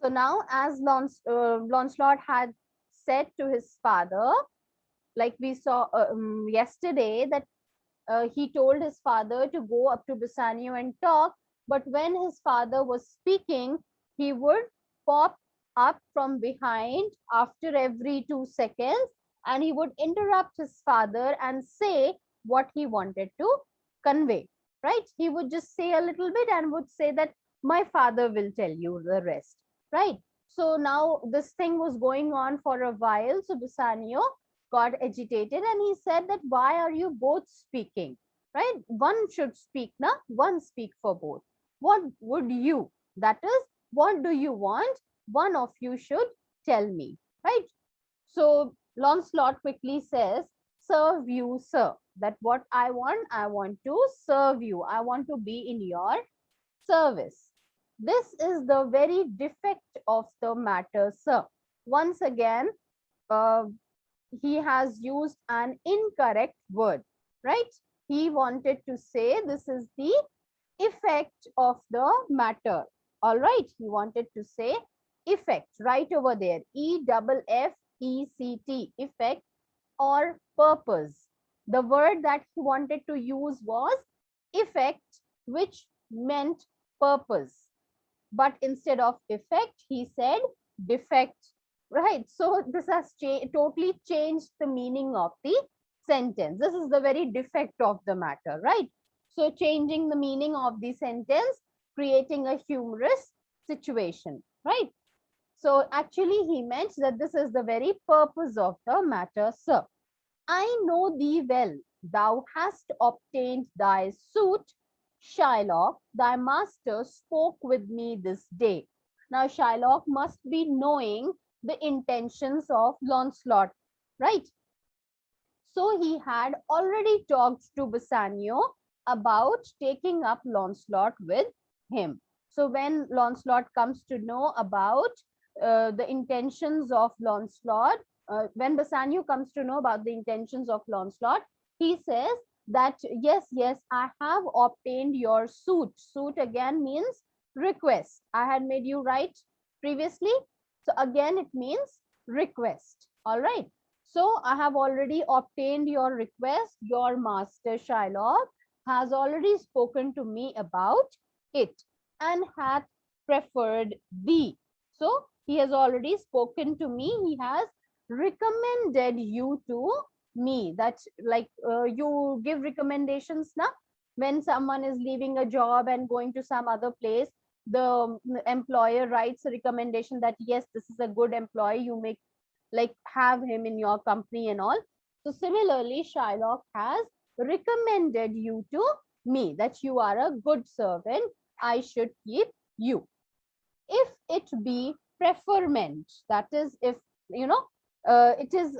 So now, as Lancelot had said to his father, like we saw yesterday, that he told his father to go up to Bassanio and talk, but when his father was speaking, he would pop up from behind after every 2 seconds, and he would interrupt his father and say what he wanted to convey, right? He would just say a little bit and would say that my father will tell you the rest, right? So now this thing was going on for a while. So Bassanio got agitated and he said that why are you both speaking, right? One should speak, na? One speak for both. What would you, that is, what do you want? One of you should tell me, right? So Lancelot quickly says, serve you, sir. That what I want to serve you. I want to be in your service. This is the very defect of the matter, sir. Once again, uh, he has used an incorrect word, right? He wanted to say this is the effect of the matter. All right, he wanted to say effect right over there. EFFECT, effect or purpose. The word that he wanted to use was effect, which meant purpose. But instead of effect, he said defect, right? So this has totally changed the meaning of the sentence. This is the very defect of the matter, right? So changing the meaning of the sentence, creating a humorous situation, right? So actually he meant that this is the very purpose of the matter, sir. I know thee well. Thou hast obtained thy suit. Shylock, thy master spoke with me this day. Now, Shylock must be knowing the intentions of Launcelot, right? So he had already talked to Bassanio about taking up Launcelot with him. So when Launcelot comes to know about the intentions of Launcelot, when Bassanio comes to know about the intentions of Launcelot, he says that yes, yes, I have obtained your suit. Suit again means request. I had made you right previously. So again, it means request. All right. So I have already obtained your request. Your master Shylock has already spoken to me about it and hath preferred thee. So he has already spoken to me. He has recommended you to me. That's like you give recommendations now. When someone is leaving a job and going to some other place, the employer writes a recommendation that yes, this is a good employee. You may like have him in your company and all. So similarly, Shylock has recommended you to me that you are a good servant. I should keep you. If it be preferment, that is, if you know, it is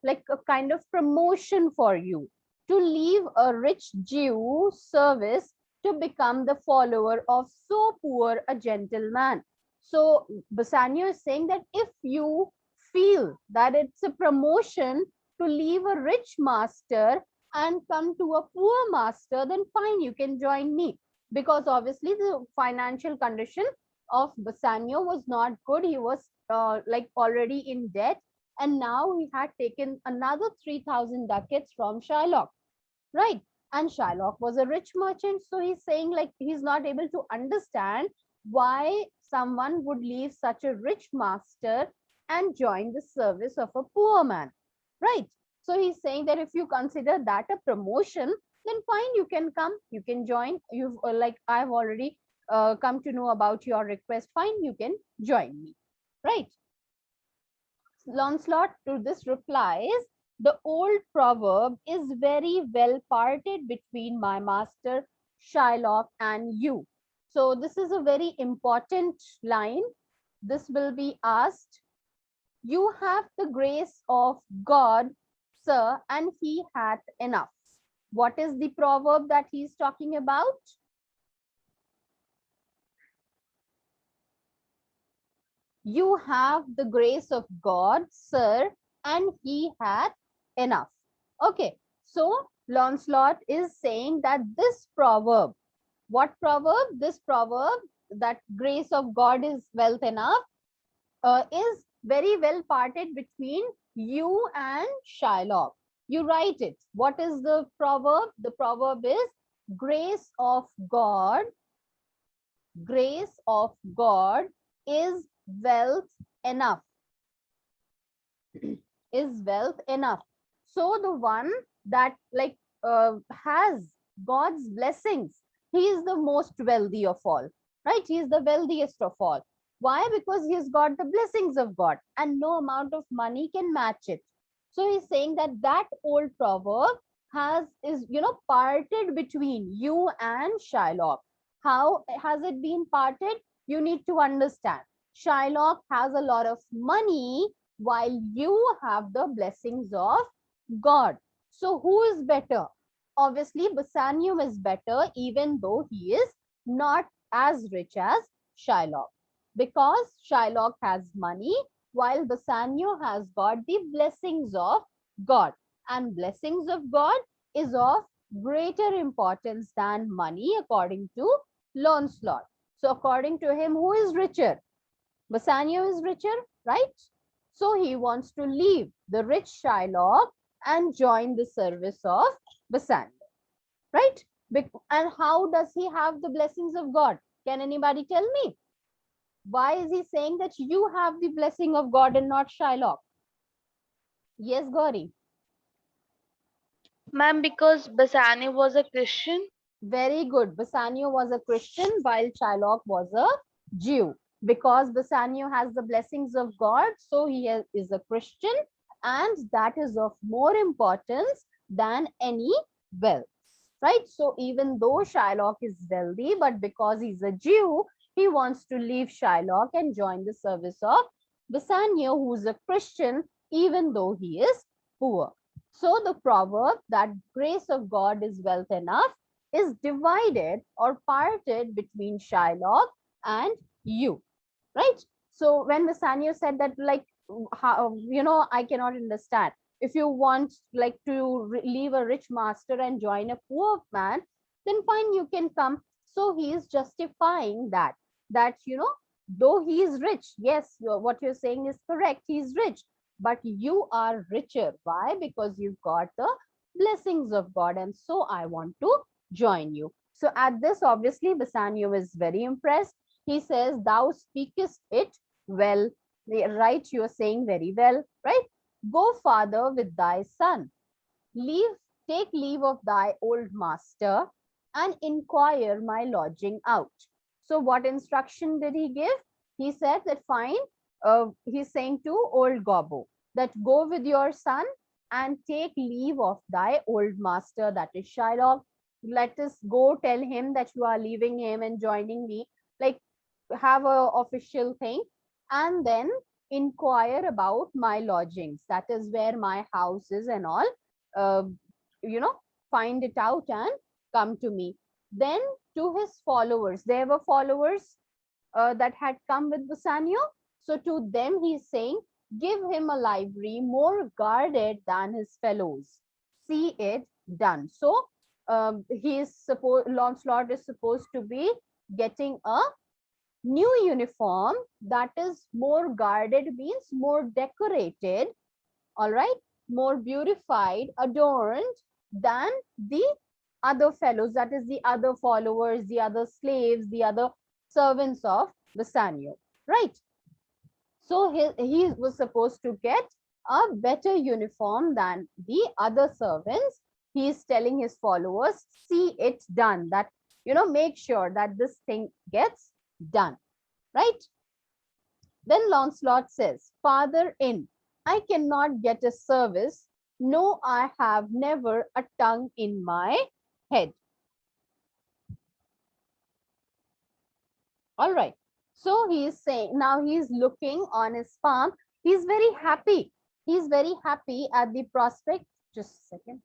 like a kind of promotion for you to leave a rich Jew service to become the follower of so poor a gentleman. So Bassanio is saying that if you feel that it's a promotion to leave a rich master and come to a poor master, then fine, you can join me. Because obviously the financial condition of Bassanio was not good. He was like already in debt, and now he had taken another 3,000 ducats from Shylock, right? And Shylock was a rich merchant, so he's saying like he's not able to understand why someone would leave such a rich master and join the service of a poor man, right? So he's saying that if you consider that a promotion, then fine, you can come, you can join. You've like I've already come to know about your request. Fine, you can join me, right? Launcelot to this replies, the old proverb is very well parted between my master Shylock and you. So this is a very important line. This will be asked. You have the grace of God, sir, and he hath enough. What is the proverb that he's talking about? You have the grace of God, sir, and he hath enough. Okay, so Launcelot is saying that this proverb, what proverb? This proverb that grace of God is wealth enough. is very well parted between you and Shylock. You write it. What is the proverb? The proverb is grace of God, grace of God is wealth enough, is wealth enough. So the one that like has God's blessings, he is the most wealthy of all, right? He is the wealthiest of all. Why? Because he's got the blessings of God and no amount of money can match it. So he's saying that that old proverb is parted between you and Shylock. How has it been parted? You need to understand. Shylock has a lot of money while you have the blessings of God. So who is better? Obviously, Bassanio is better, even though he is not as rich as Shylock. Because Shylock has money, while Bassanio has got the blessings of God. And blessings of God is of greater importance than money, according to Lancelot. So according to him, who is richer? Bassanio is richer, right? So he wants to leave the rich Shylock and join the service of Bassanio, right? And how does he have the blessings of God? Can anybody tell me? Why is he saying that you have the blessing of God and not Shylock? Yes, Gauri. Ma'am, because Basani was a Christian. Very good. Bassanio was a Christian while Shylock was a Jew. Because Bassanio has the blessings of God, so he is a Christian, and that is of more importance than any wealth. Right? So even though Shylock is wealthy, but because he's a Jew, he wants to leave Shylock and join the service of Bassanio, who's a Christian, even though he is poor. So the proverb that grace of God is wealth enough is divided or parted between Shylock and you, right? So when Bassanio said that, like, how, I cannot understand. If you want like to leave a rich master and join a poor man, then fine, you can come. So he is justifying that though he is rich, yes, what you're saying is correct. He is rich, but you are richer. Why? Because you've got the blessings of God, and so I want to join you. So at this, obviously, Bassanio is very impressed. He says, thou speakest it well, right? You are saying very well, right? Go, father, with thy son. Leave, take leave of thy old master and inquire my lodging out. So what instruction did he give? He said that fine, he's saying to old Gobbo that go with your son and take leave of thy old master, that is Shylock. Let us go tell him that you are leaving him and joining me, like have a official thing, and then inquire about my lodgings, that is where my house is and all. uh, you know find it out and come to me. Then to his followers, there were followers that had come with Bassanio. So to them he's saying, give him a library more guarded than his fellows. See it done. So he is supposed Lancelot is supposed to be getting a new uniform that is more guarded, means more decorated, all right, more beautified, adorned than the other fellows, that is the other followers, the other slaves, the other servants of Bassanio, right? So he was supposed to get a better uniform than the other servants. He is telling his followers, see it done, that make sure that this thing gets done, right? Then Launcelot says, farther in, I cannot get a service. No, I have never a tongue in my head. All right. So he is saying, now he is looking on his palm. He's very happy. He's very happy at the prospect. Just a second.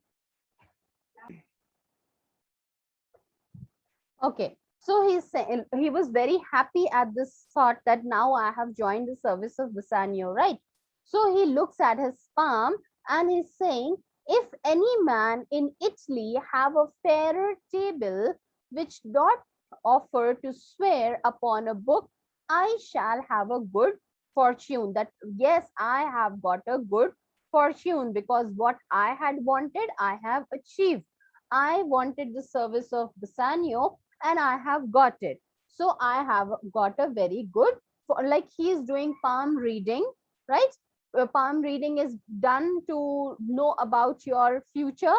Okay. So he's saying he was very happy at this thought that now I have joined the service of Bassanio, right? So he looks at his palm and he's saying, if any man in Italy have a fairer table which doth offer to swear upon a book, I shall have a good fortune, that yes, I have got a good fortune because what I had wanted, I have achieved. I wanted the service of Bassanio and I have got it. So I have got a very good, like he is doing palm reading, right? Palm reading is done to know about your future,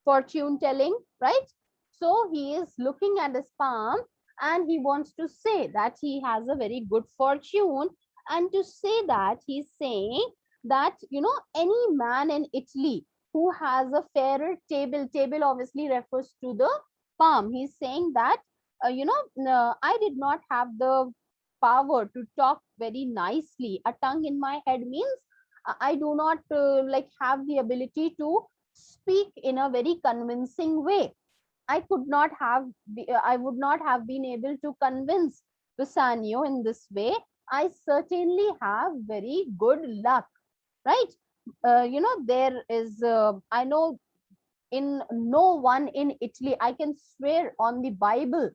fortune telling, right? So he is looking at his palm and he wants to say that he has a very good fortune. And to say that, he's saying that, any man in Italy who has a fairer table obviously refers to the palm. He's saying that, I did not have the power to talk very nicely. A tongue in my head means I do not like have the ability to speak in a very convincing way. I could not have, I would not have been able to convince Bassanio in this way. I certainly have very good luck, right? There is, I know in no one in Italy, I can swear on the Bible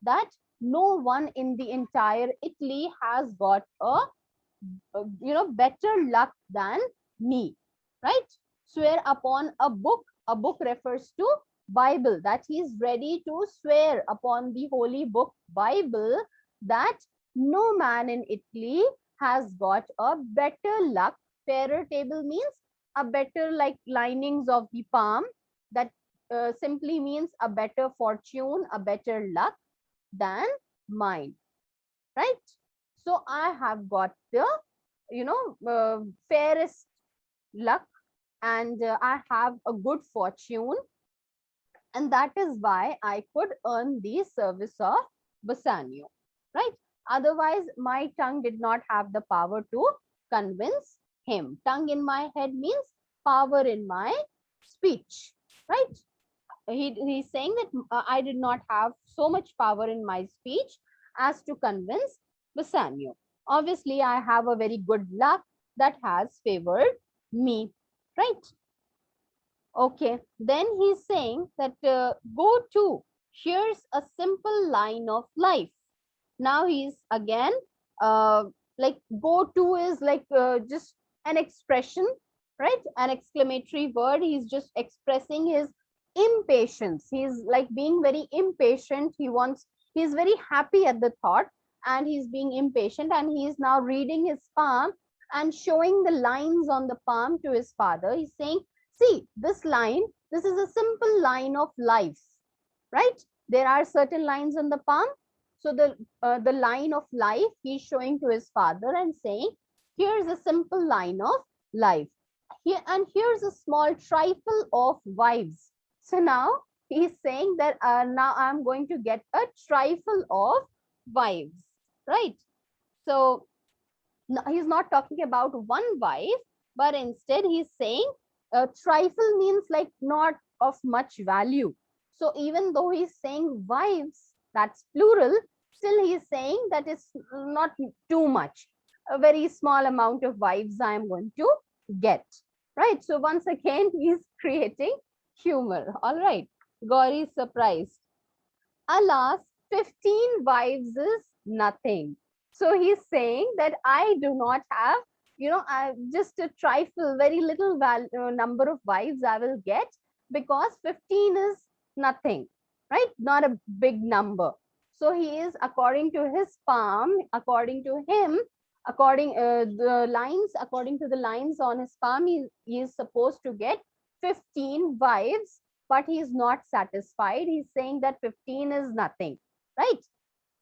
that no one in the entire Italy has got better luck than me, right? Swear upon a book. A book refers to Bible, that he is ready to swear upon the holy book Bible that no man in Italy has got a better luck. Fairer table means a better, like linings of the palm, that simply means a better fortune, a better luck than mine, right? So I have got the, fairest luck, and I have a good fortune, and that is why I could earn the service of Bassanio, right? Otherwise, my tongue did not have the power to convince him. Tongue in my head means power in my speech, right? He's saying that I did not have so much power in my speech as to convince Bassanio. Obviously, I have a very good luck that has favored me, right? Okay, then he's saying that go to, here's a simple line of life. Now he's again, uh, like go to is like just an expression, right? An exclamatory word. He's just expressing his impatience. He's like being very impatient. He's very happy at the thought, and he's being impatient, and he is now reading his palm and showing the lines on the palm to his father. He's saying, see this line, this is a simple line of life, right? There are certain lines on the palm. So the line of life he's showing to his father and saying, here's a simple line of life. Here, and here's a small trifle of wives. So now he's saying that now I'm going to get a trifle of wives, right? So he's not talking about one wife, but instead he's saying trifle means like not of much value. So even though he's saying wives, that's plural, still he's saying that it's not too much. A very small amount of wives I am going to get, right? So once again, he's creating humor. All right. Gauri is surprised. Alas, 15 wives is nothing. So he's saying that I do not have, I just a trifle, very little number of wives I will get, because 15 is nothing, right? Not a big number. So he is, according to his palm, according to him, according to the lines on his palm, he is supposed to get 15 wives, but he is not satisfied. He's saying that 15 is nothing, right?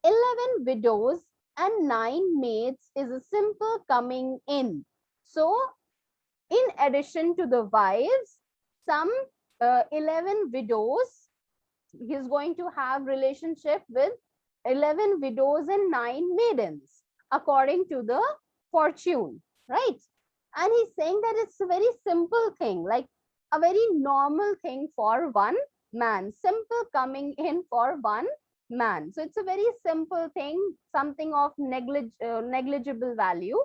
11 widows and 9 maids is a simple coming in. So, in addition to the wives, some 11 widows, he's going to have relationship with 11 widows and 9 maidens, according to the fortune, right? And he's saying that it's a very simple thing, like a very normal thing for one man, simple coming in for one man. So it's a very simple thing, something of negligible value,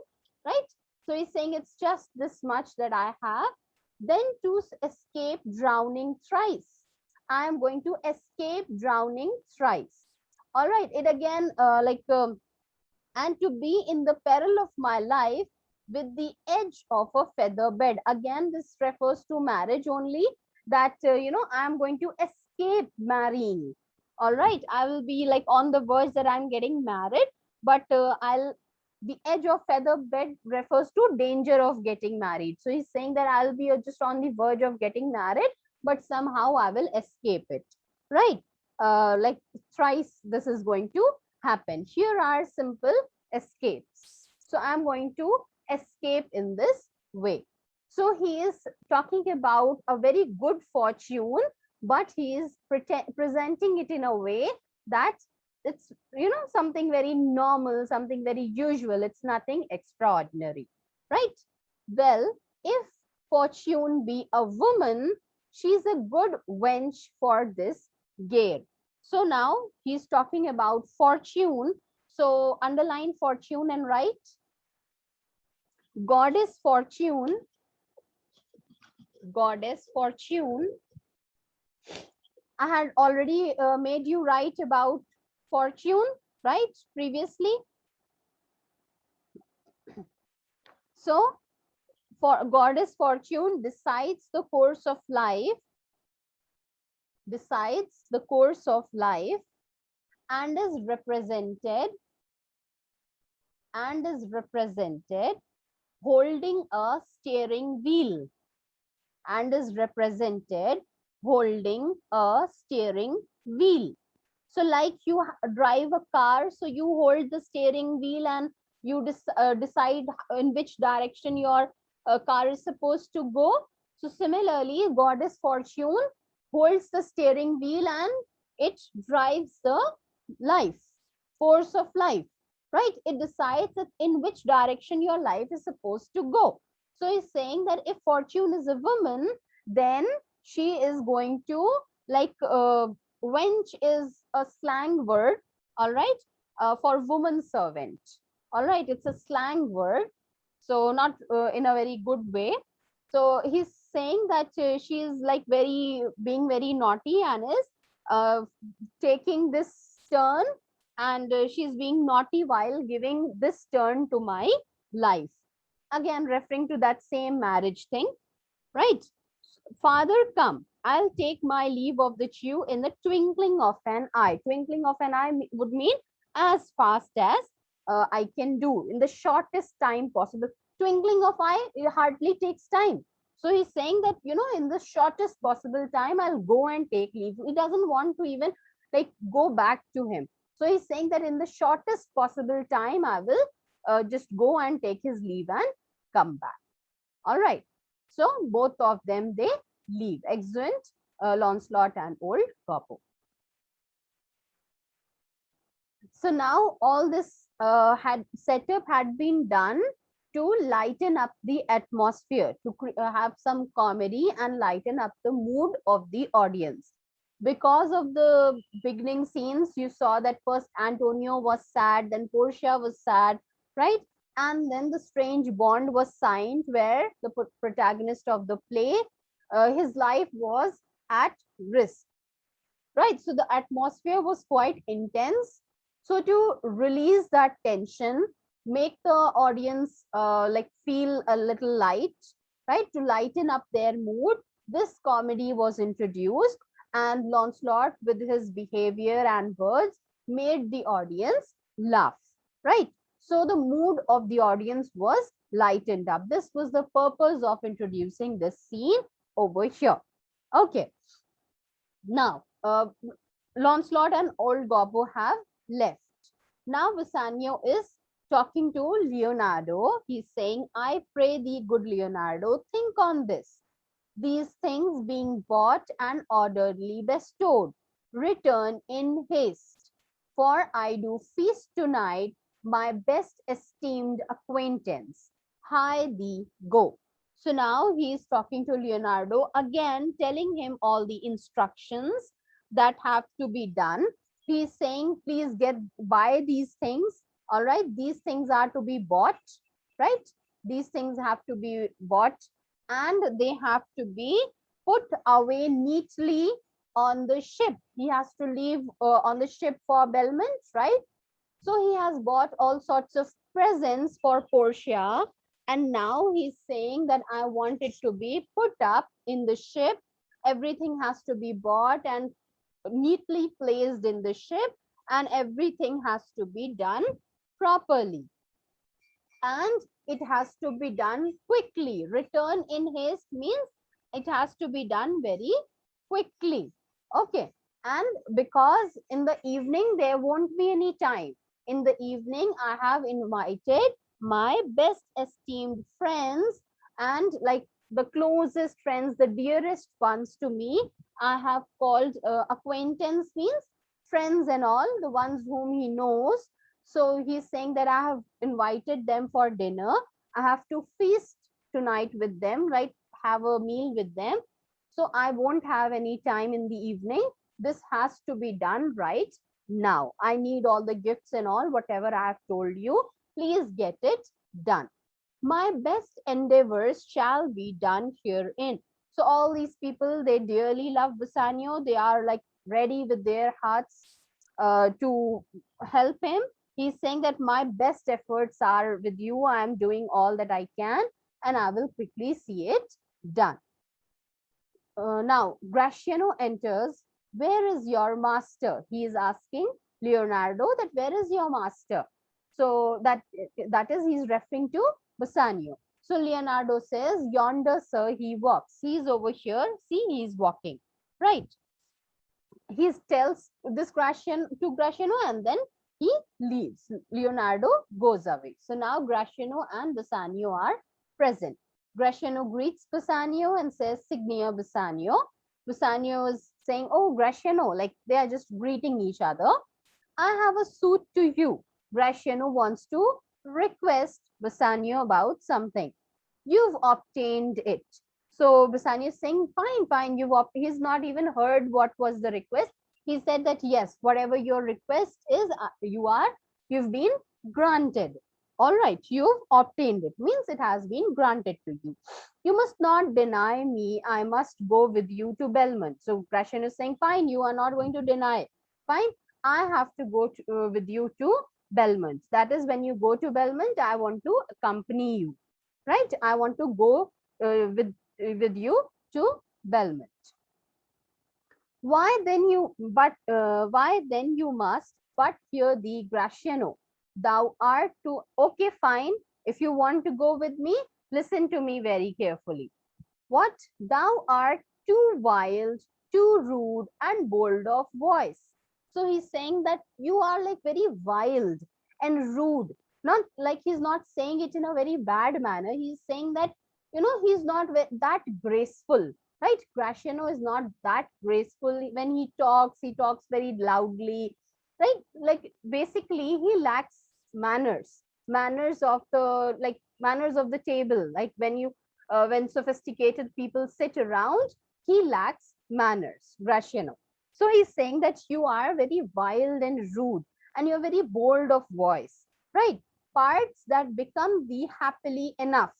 right? So he's saying it's just this much that I have. Then to escape drowning thrice, I am going to escape drowning thrice. All right, it again and to be in the peril of my life with the edge of a feather bed. Again, this refers to marriage only, that, I am going to escape marrying. All right, I will be like on the verge that I'm getting married, but the edge of feather bed refers to danger of getting married. So he's saying that I'll be just on the verge of getting married, but somehow I will escape it. Right? Like thrice this is going to happen. Here are simple escapes. So I'm going to escape in this way. So he is talking about a very good fortune, but he is presenting it in a way that it's, something very normal, something very usual. It's nothing extraordinary, right? Well, if fortune be a woman, she's a good wench for this gear. So now he's talking about fortune. So underline fortune and write goddess fortune. Goddess fortune. I had already made you write about fortune, right? Previously. So for goddess fortune decides the course of life, decides the course of life, and is represented holding a steering wheel, and is represented holding a steering wheel. So like you drive a car, so you hold the steering wheel and you decide in which direction your car is supposed to go. So similarly, goddess fortune holds the steering wheel and it drives the life, force of life, right? It decides that in which direction your life is supposed to go. So he's saying that if fortune is a woman, then she is going to, like, wench is a slang word, all right, for woman servant. All right, it's a slang word, so not in a very good way. So he's saying that she is like being very naughty and is uh, taking this turn, and she's being naughty while giving this turn to my life. Again, referring to that same marriage thing, right? Father, come. I'll take my leave of the Jew in the twinkling of an eye. Twinkling of an eye would mean as fast as I can do, in the shortest time possible. Twinkling of eye, it hardly takes time. So he's saying that, in the shortest possible time, I'll go and take leave. He doesn't want to even like go back to him. So he's saying that in the shortest possible time, I will just go and take his leave and come back. All right. So both of them, they leave. Exeunt, Lancelot and old Gobbo. So now all this setup had been done to lighten up the atmosphere, to have some comedy and lighten up the mood of the audience. Because of the beginning scenes, you saw that first Antonio was sad, then Portia was sad, right? And then the strange bond was signed where the protagonist of the play, his life was at risk, right? So the atmosphere was quite intense. So to release that tension, make the audience like feel a little light, right? To lighten up their mood, this comedy was introduced, and Lancelot, with his behavior and words, made the audience laugh, right? So the mood of the audience was lightened up. This was the purpose of introducing this scene over here. Okay. Now, Lancelot and old Gobbo have left. Now Bassanio is talking to Leonardo. He's saying, I pray thee, good Leonardo, think on this. These things being bought and orderly bestowed, return in haste. For I do feast tonight my best esteemed acquaintance. Hie thee, go. So now he is talking to Leonardo again, telling him all the instructions that have to be done. He is saying, please buy these things. All right, these things are to be bought, right? These things have to be bought and they have to be put away neatly on the ship. He has to leave on the ship for Belmont, right? So he has bought all sorts of presents for Portia. And now he's saying that I want it to be put up in the ship. Everything has to be bought and neatly placed in the ship, and everything has to be done properly. And it has to be done quickly. Return in haste means it has to be done very quickly. Okay. And because in the evening there won't be any time. In the evening, I have invited my best esteemed friends and like the closest friends, the dearest ones to me. I have called acquaintance means friends and all, the ones whom he knows. So he's saying that I have invited them for dinner. I have to feast tonight with them, right? Have a meal with them. So I won't have any time in the evening. This has to be done right now. I need all the gifts and all, whatever I have told you. Please get it done. My best endeavors shall be done herein. So all these people, they dearly love Bassanio. They are like ready with their hearts to help him. He's saying that my best efforts are with you. I am doing all that I can and I will quickly see it done. Now, Gratiano enters. Where is your master? He is asking Leonardo that where is your master? So that is he's referring to Bassanio. So Leonardo says, yonder, sir, he walks. He's over here. See, he's walking. Right. He tells this Gratiano to Gratiano and then he leaves. Leonardo goes away. So now Gratiano and Bassanio are present. Gratiano greets Bassanio and says, Signia Bassanio. Bassanio is saying, oh, Gratiano, like they are just greeting each other. I have a suit to you. Gratiano wants to request Bassanio about something. You've obtained it. So Bassanio is saying, fine, fine, he's not even heard what was the request. He said that, yes, whatever your request is, you've been granted. All right, you've obtained it, means it has been granted to you. You must not deny me. I must go with you to Belmont. So Gratiano is saying, fine, you are not going to deny. Fine, I have to go with you to Belmont. That is, when you go to Belmont, I want to accompany you, right? I want to go with you to Belmont. Why then you must but hear thee, Gratiano. Thou art to, okay, fine. If you want to go with me, listen to me very carefully. What? Thou art too wild, too rude, and bold of voice. So he's saying that you are like very wild and rude. Not like he's not saying it in a very bad manner. He's saying that, he's not that graceful, right? Gratiano is not that graceful. When he talks very loudly, right? Like basically he lacks manners, manners of the table. Like when sophisticated people sit around, he lacks manners, Gratiano. So he's saying that you are very wild and rude and you're very bold of voice, right? Parts that become thee happily enough,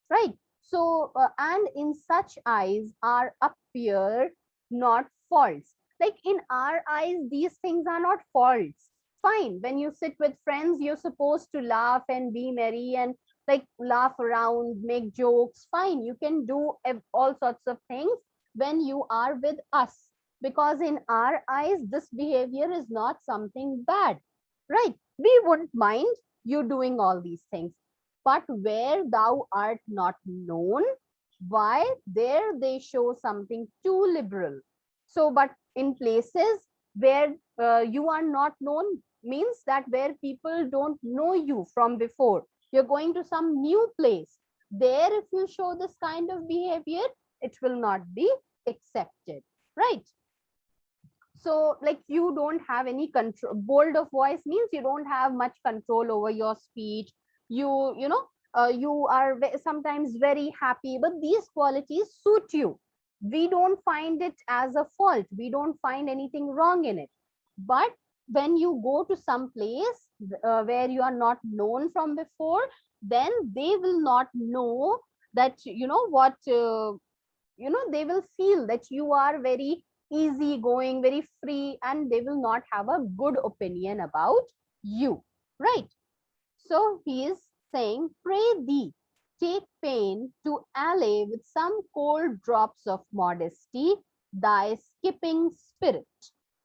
right? So, and in such eyes are appear not faults. Like in our eyes, these things are not faults. Fine, when you sit with friends, you're supposed to laugh and be merry and like laugh around, make jokes. Fine, you can do all sorts of things when you are with us, because in our eyes, this behavior is not something bad, right? We wouldn't mind you doing all these things. But where thou art not known, why there they show something too liberal. So, but in places where you are not known, means that where people don't know you from before, you're going to some new place. There, if you show this kind of behavior, it will not be accepted, right? So like you don't have any control. Bold of voice means you don't have much control over your speech. You are sometimes very happy, but these qualities suit you. We don't find it as a fault. We don't find anything wrong in it. But when you go to some place where you are not known from before, then they will not know that, they will feel that you are very easy going, very free, and they will not have a good opinion about you. right? So he is saying, pray thee, take pain to allay with some cold drops of modesty thy skipping spirit.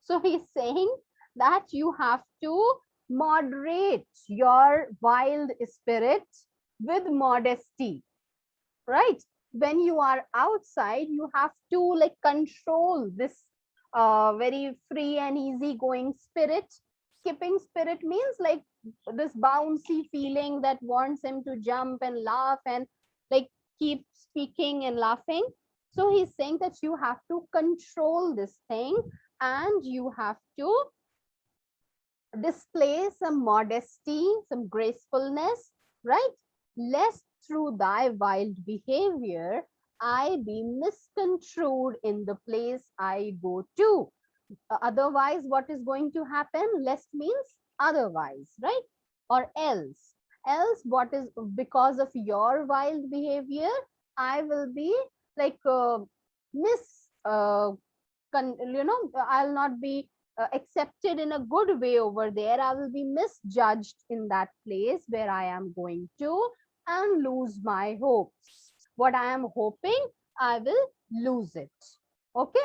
So he's saying that you have to moderate your wild spirit with modesty, right? When you are outside, you have to like control this very free and easy going spirit. Skipping spirit means like this bouncy feeling that wants him to jump and laugh and like keep speaking and laughing. So he's saying that you have to control this thing and you have to display some modesty, some gracefulness, right? Lest through thy wild behavior I be misconstrued in the place I go to. Otherwise, what is going to happen? Lest means otherwise, right? Or else. Else, what is because of your wild behavior, I will be like mis I'll not be accepted in a good way over there. I will be misjudged in that place where I am going to and lose my hopes. What I am hoping, I will lose it. Okay.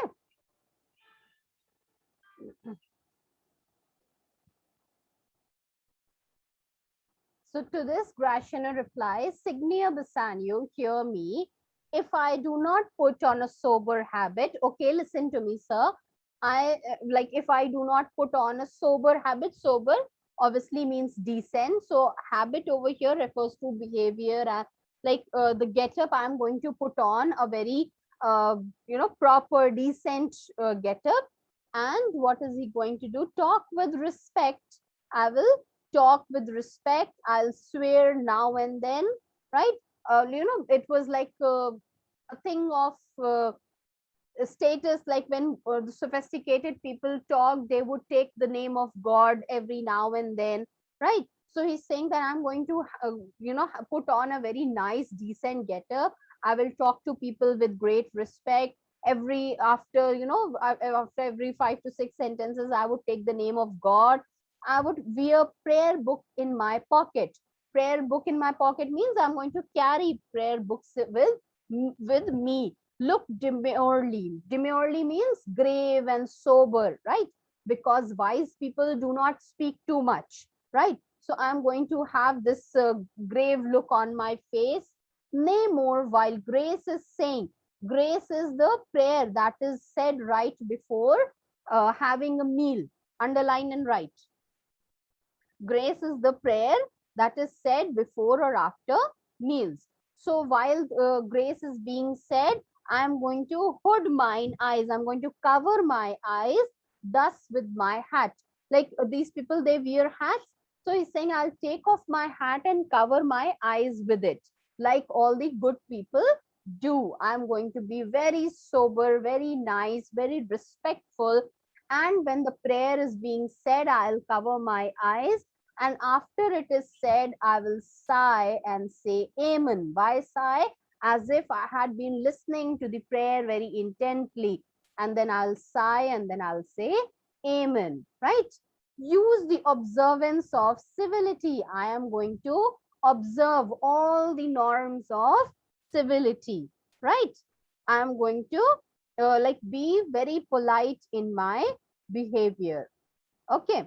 So to this, Gratiano replies, Signia Bassanio, hear me. If I do not put on a sober habit, okay, listen to me, sir. I like if I do not put on a sober habit, sober obviously means decent. So habit over here refers to behavior. Like the getup, I'm going to put on a very proper, decent getup. And what is he going to do? Talk with respect. I will talk with respect. I'll swear now and then, right? It was like a thing of status, like when the sophisticated people talk, they would take the name of God every now and then, right? So he's saying that I'm going to put on a very nice decent getup. I will talk to people with great respect. Every after after every 5 to 6 sentences, I would take the name of God. I would wear prayer book in my pocket. Prayer book in my pocket means I'm going to carry prayer books with me. Look demurely. Demurely means grave and sober, right? Because wise people do not speak too much, right? So I'm going to have this grave look on my face. Nay more, while grace is saying, grace is the prayer that is said right before having a meal. Underline and write. Grace is the prayer that is said before or after meals. So while grace is being said, I am going to hood mine eyes. I'm going to cover my eyes thus with my hat. Like these people, they wear hats. So he's saying, I'll take off my hat and cover my eyes with it. Like all the good people do. I'm going to be very sober, very nice, very respectful. And when the prayer is being said, I'll cover my eyes. And after it is said, I will sigh and say Amen. Why sigh? As if I had been listening to the prayer very intently. And then I'll sigh and then I'll say Amen. Right? Use the observance of civility. I am going to observe all the norms of civility. Right? I am going to like be very polite in my behavior. Okay,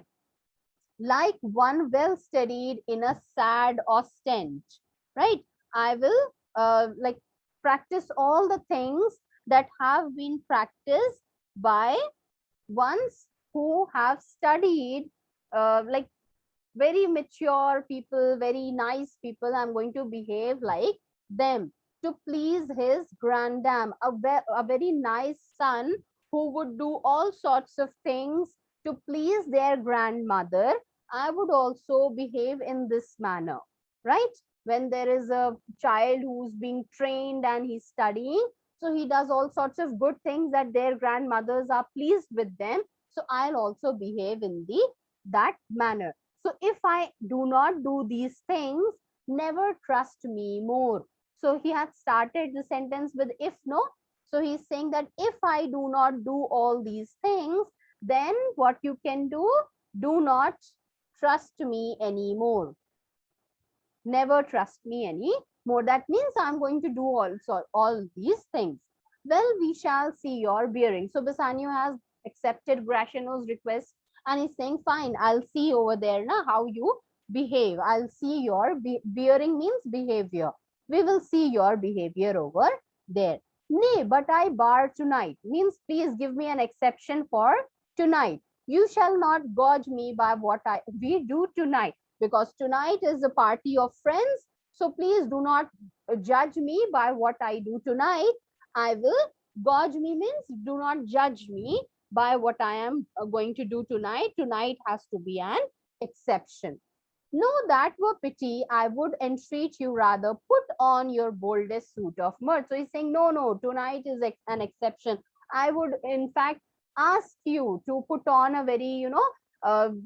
like one well studied in a sad ostent, right? I will like practice all the things that have been practiced by ones who have studied, like very mature people, very nice people. I'm going to behave like them to please his grandam, a very nice son who would do all sorts of things to please their grandmother. I would also behave in this manner, right? When there is a child who's being trained and he's studying, so he does all sorts of good things that their grandmothers are pleased with them. So I'll also behave in the that manner. So if I do not do these things, never trust me more. So he had started the sentence with if no. So he's saying that if I do not do all these things, then what you can do, do not trust me anymore. Never trust me anymore. That means I'm going to do also all these things. Well, we shall see your bearing. So Bassanio has accepted Gratiano's request and he's saying, fine, I'll see over there now how you behave. I'll see your bearing means behavior. We will see your behavior over there. Nay, but I bar tonight means please give me an exception for tonight. You shall not gauge me by what we do tonight, because tonight is a party of friends. So please do not judge me by what I do tonight. I will gauge me means do not judge me by what I am going to do tonight. Tonight has to be an exception. No, that were pity. I would entreat you rather put on your boldest suit of mirth. So he's saying, no, no, tonight is an exception. I would, in fact, ask you to put on a very,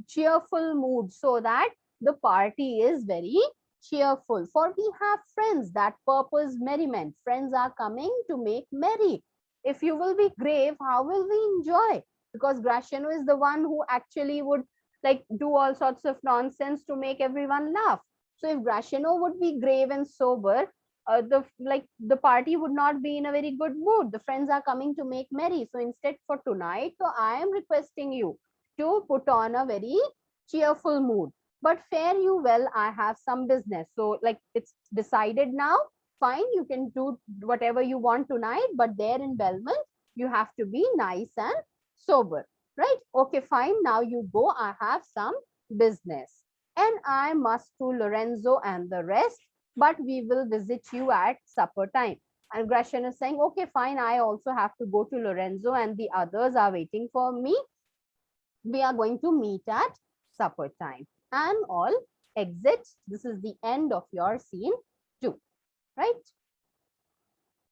cheerful mood so that the party is very cheerful. For we have friends that purpose merriment. Friends are coming to make merry. If you will be grave, how will we enjoy? Because Gratiano is the one who actually would like do all sorts of nonsense to make everyone laugh. So if Gratiano would be grave and sober, the party would not be in a very good mood. The friends are coming to make merry. So instead for tonight, so I am requesting you to put on a very cheerful mood. But fare you well, I have some business. So like it's decided now. Fine, you can do whatever you want tonight, but there in Belmont, you have to be nice and sober. Right? Okay, fine. Now you go. I have some business. And I must to Lorenzo and the rest, but we will visit you at supper time. And Gratian is saying, okay, fine. I also have to go to Lorenzo and the others are waiting for me. We are going to meet at supper time. And all exit. This is the end of your scene 2.